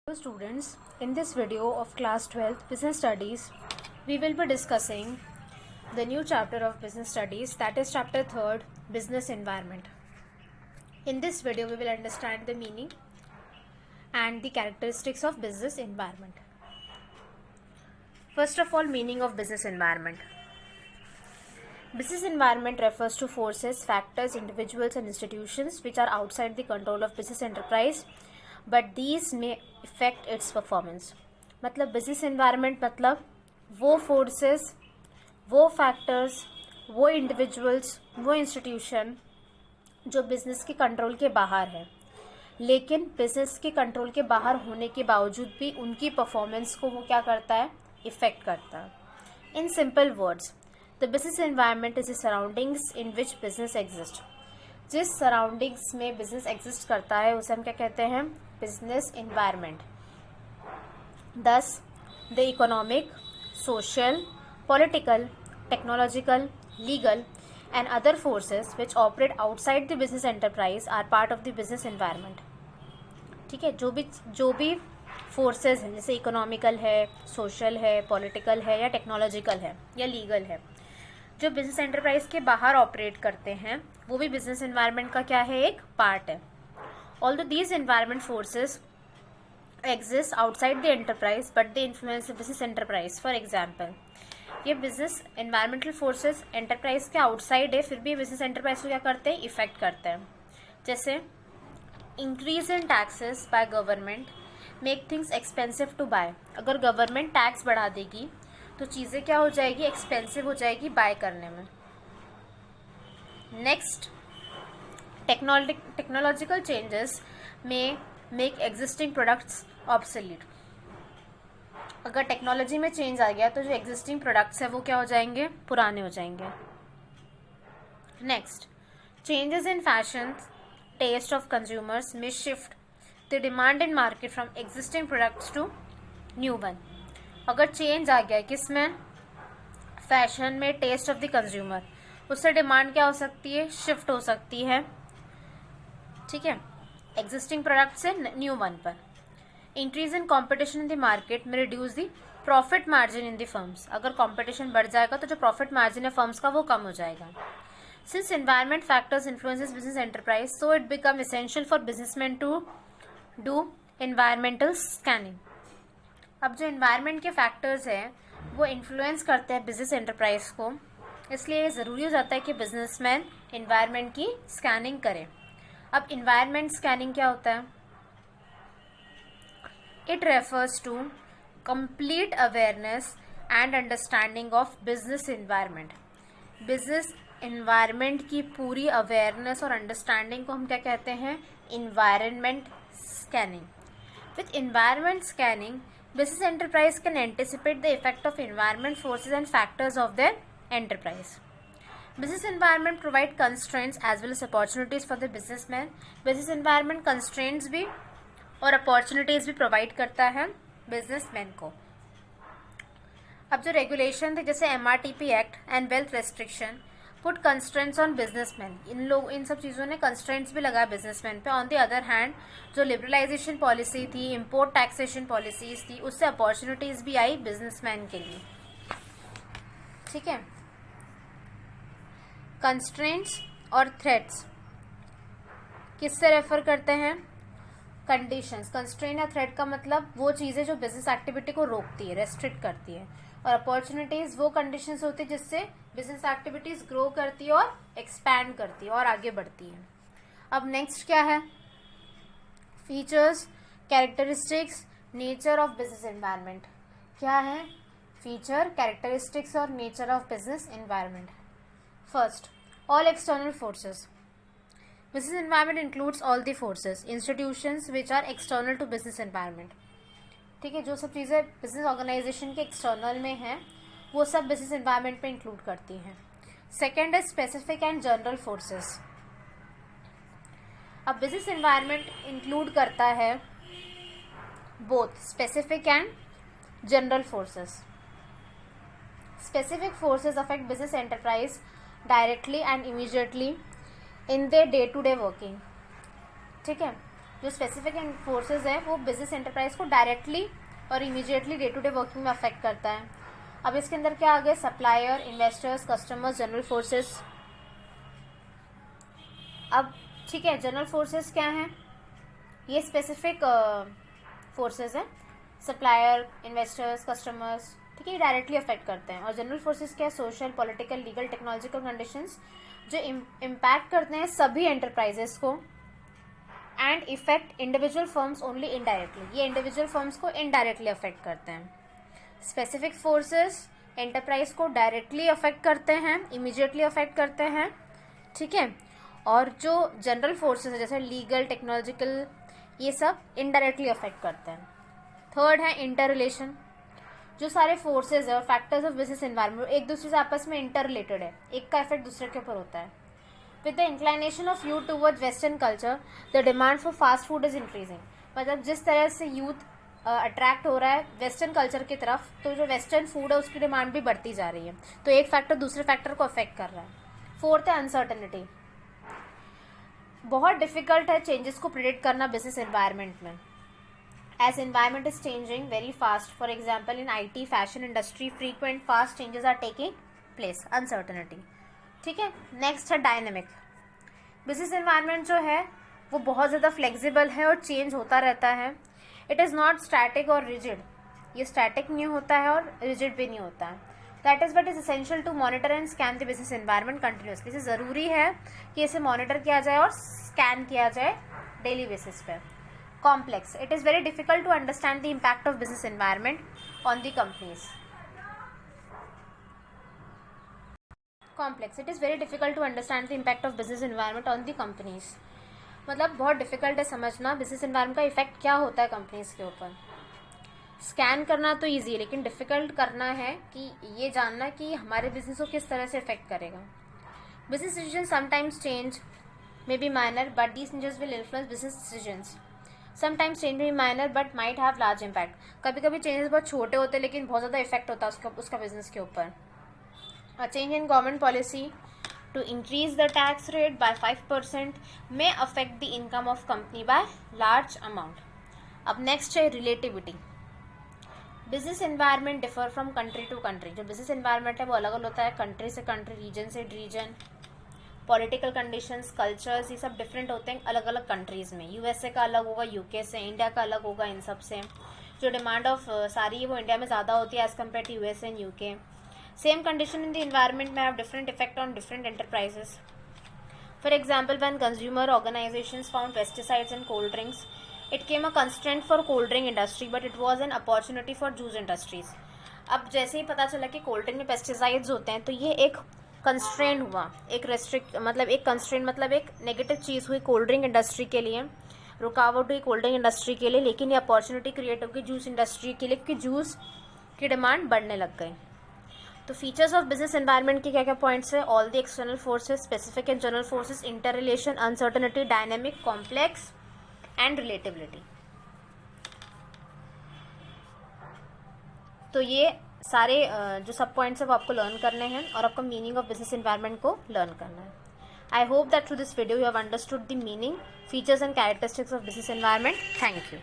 Hello students, in this video of class 12th business studies, we will be discussing the new chapter of business studies, that is chapter 3rd, business environment. In this video we will understand the meaning and the characteristics of business environment. First of all, meaning of business environment. Business environment refers to forces, factors, individuals and institutions which are outside the control of business enterprise, but these में effect it's performance. मतलब business environment मतलब वो forces, वो factors, वो individuals, वो institution जो business के control के बाहर है, लेकिन बिज़नेस के कंट्रोल के बाहर होने के बावजूद भी उनकी परफॉर्मेंस को वो क्या करता है, इफ़ेक्ट करता है. In simple words, the business environment is the surroundings in which business exist. जिस सराउंडिंग्स में बिजनेस एग्जिस्ट करता है उसे हम क्या कहते हैं, business environment. Thus, the economic, social, political, technological, legal and other forces which operate outside the business enterprise are part of the business environment. ठीक है, जो भी फोर्सेस हैं, जैसे इकोनॉमिकल है, सोशल है, पॉलिटिकल है या टेक्नोलॉजिकल है या लीगल है, जो बिजनेस एंटरप्राइज के बाहर ऑपरेट करते हैं, वो भी बिजनेस एनवायरनमेंट का क्या है, एक पार्ट है. Although these environment forces exist outside the enterprise, but they influence the business enterprise. For example, ये business environmental forces enterprise के outside है, फिर भी business enterprise को क्या करते हैं, इफेक्ट करते हैं. जैसे increase in taxes by government make things expensive to buy. अगर गवर्नमेंट टैक्स बढ़ा देगी तो चीज़ें क्या हो जाएगी, एक्सपेंसिव हो जाएगी बाय करने में. नेक्स्ट, टेक्नोलॉजिकल चेंजेस में मेक एग्जिस्टिंग प्रोडक्ट्स ऑब्सोलीट. अगर टेक्नोलॉजी में चेंज आ गया तो जो एग्जिस्टिंग प्रोडक्ट्स है वो क्या हो जाएंगे, पुराने हो जाएंगे. Next, changes in fashion taste of consumers में shift the demand in market from existing products to new one. अगर चेंज आ गया किसमें, फैशन में, टेस्ट ऑफ द कंज्यूमर, उससे डिमांड क्या हो सकती है, शिफ्ट हो सकती है. ठीक है, एग्जिस्टिंग प्रोडक्ट से न्यू वन पर. Increase in competition in the market में reduce the profit margin in the firms. अगर कॉम्पिटिशन बढ़ जाएगा तो जो प्रॉफिट मार्जिन है फर्म्स का वो कम हो जाएगा. Since environment factors influences business enterprise, so it become essential for businessman to do environmental scanning. अब जो एनवायरमेंट के फैक्टर्स हैं वो इन्फ्लुएंस करते हैं बिजनेस एंटरप्राइज को, इसलिए ज़रूरी हो जाता है कि बिजनेसमैन एनवायरमेंट की स्कैनिंग करे. अब इन्वायरमेंट स्कैनिंग क्या होता है, it refers to complete awareness and understanding of business environment. Business environment की पूरी अवेयरनेस और अंडरस्टैंडिंग को हम क्या कहते हैं, environment scanning. With environment scanning, business enterprise can anticipate the effect of environment forces and factors of their enterprise. Business environment provide constraints as well as opportunities for the businessman. Business environment constraints भी और opportunities भी provide करता है businessman को. अब जो regulation थे जैसे MRTP act and wealth restriction put constraints on businessman, इन सब चीज़ों ने कंस्ट्रेंट्स भी लगाया बिजनेसमैन पे. ऑन द अदर हैंड जो लिबरलाइजेशन पॉलिसी थी, इम्पोर्ट टैक्सेशन पॉलिसीज थी, उससे अपॉर्चुनिटीज़ भी आई बिजनेसमैन के लिए. ठीक है, कंस्ट्रेंट्स और थ्रेट्स किससे रेफर करते हैं, कंडीशंस. कंस्ट्रेंट या थ्रेट का मतलब वो चीज़ें जो बिजनेस एक्टिविटी को रोकती है, रेस्ट्रिक्ट करती है. और अपॉर्चुनिटीज़ वो कंडीशंस होती है जिससे बिजनेस एक्टिविटीज़ ग्रो करती है और एक्सपैंड करती है और आगे बढ़ती है. अब नेक्स्ट क्या है, features, characteristics, nature of business environment. क्या है, फीचर, कैरेक्टरिस्टिक्स और nature of business environment. First, all external forces. Business environment includes all the forces, institutions which are external to business environment. ठीक है, जो सब चीज़ें बिजनेस ऑर्गेनाइजेशन के external में हैं वो सब बिजनेस एनवायरनमेंट पे इंक्लूड करती हैं. सेकेंड है स्पेसिफिक एंड जनरल फोर्सेस. अब बिजनेस एनवायरनमेंट इंक्लूड करता है both specific and general forces. Specific forces affect business enterprise directly and immediately in their day to day working. ठीक है, जो स्पेसिफिक फोर्सेस है वो बिजनेस एंटरप्राइज को डायरेक्टली और immediately day to day working में अफेक्ट करता है. अब इसके अंदर क्या आ गया, supplier, investors, customers, general forces. अब ठीक है, जनरल फोर्सेस क्या हैं, ये स्पेसिफिक फोर्सेस हैं, सप्लायर, इन्वेस्टर्स, कस्टमर्स, ठीक है, ये डायरेक्टली अफेक्ट करते हैं. और जनरल फोर्सेस क्या है, social, political, legal, technological conditions जो इम्पैक्ट करते हैं सभी एंटरप्राइजेस को and effect individual firms only indirectly. ये इंडिविजुअल फर्म्स को इनडायरेक्टली अफेक्ट करते हैं. स्पेसिफिक फोर्सेस एंटरप्राइज को डायरेक्टली अफेक्ट करते हैं, इमीडिएटली अफेक्ट करते हैं, ठीक है. और जो जनरल फोर्सेस है जैसे लीगल, टेक्नोलॉजिकल, ये सब इनडायरेक्टली अफेक्ट करते हैं. थर्ड है इंटर रिलेशन. जो सारे फोर्सेज है और फैक्टर्स ऑफ बिजनेस एनवायरनमेंट एक दूसरे से आपस में इंटर रिलेटेड है, एक का इफेक्ट दूसरे के ऊपर होता है. With the inclination of youth towards western culture the demand for fast food is increasing. मतलब जिस तरह से यूथ अट्रैक्ट हो रहा है वेस्टर्न कल्चर की तरफ, तो जो वेस्टर्न फूड है उसकी डिमांड भी बढ़ती जा रही है. तो एक फैक्टर दूसरे फैक्टर को अफेक्ट कर रहा है. फोर्थ है अनसर्टेनिटी. बहुत डिफिकल्ट है चेंजेस को प्रिडिक्ट करना बिजनेस एनवायरनमेंट में, as environment is changing very fast. For example in IT, fashion industry, frequent fast changes are taking place. Uncertainty, ठीक है. नेक्स्ट है डायनेमिक. बिजनेस एनवायरनमेंट जो है वो बहुत ज़्यादा फ्लेक्सिबल है और चेंज होता रहता है. इट इज़ नॉट स्टैटिक और रिजिड. ये स्टैटिक नहीं होता है और रिजिड भी नहीं होता है. That is but is essential to monitor and scan the business environment continuously. इसे ज़रूरी है कि इसे मॉनिटर किया जाए और स्कैन किया जाए डेली बेसिस पे. Complex. It is very difficult to understand the impact of business environment on the companies. Complex. It is very difficult to understand the impact of business environment on the companies. मतलब बहुत difficult है समझना business environment का effect क्या होता है companies के ऊपर. स्कैन करना तो ईजी है, लेकिन डिफिकल्ट करना है कि ये जानना कि हमारे बिजनेस को किस तरह से इफेक्ट करेगा. Business decision sometimes change, may be minor, but these changes will influence business decisions. Sometimes change भी minor but might have large impact. कभी कभी चेंजेस बहुत छोटे होते हैं लेकिन बहुत ज़्यादा इफेक्ट होता है उसका बिजनेस के ऊपर. A change in government policy to increase the tax rate by 5% may affect the income of company by large amount. अब next है relativity. Business environment differ from country to country. जो business environment है वो अलग अलग होता है country से country, region से region. Political conditions, cultures, ये सब different होते हैं अलग अलग countries में. USA का अलग होगा UK से, India का अलग होगा इन सब से. जो demand of सारी है वो इंडिया में ज़्यादा होती है as compared to USA and UK. Same condition in the environment may have different effect on different enterprises. For example, when consumer organizations found pesticides in cold drinks, it came a constraint for cold drink industry, but it was an opportunity for juice industries. अब जैसे ही पता चला कि cold drink में pesticides होते हैं तो ये एक कंस्ट्रेंट हुआ, एक रेस्ट्रिक्ट मतलब एक कंस्ट्रेंट मतलब एक नेगेटिव चीज़ हुई कोल्ड ड्रिंक इंडस्ट्री के लिए, रुकावट हुई कोल्ड ड्रिंक इंडस्ट्री के लिए. लेकिन ये अपॉर्चुनिटी क्रिएट होगी जूस इंडस्ट्री के लिए क्योंकि जूस की डिमांड बढ़ने लग गई. तो फीचर्स ऑफ बिजनेस एनवायरनमेंट के क्या क्या पॉइंट्स है. All the external forces, specific and general forces, inter relation, uncertainty, dynamic, complex and relativity. तो ये सारे जो सब पॉइंट्स है वो आपको लर्न करने हैं और आपको मीनिंग ऑफ बिजनेस एनवायरनमेंट को लर्न करना है. I hope that through this video you have understood the meaning, features and characteristics of business environment. Thank you.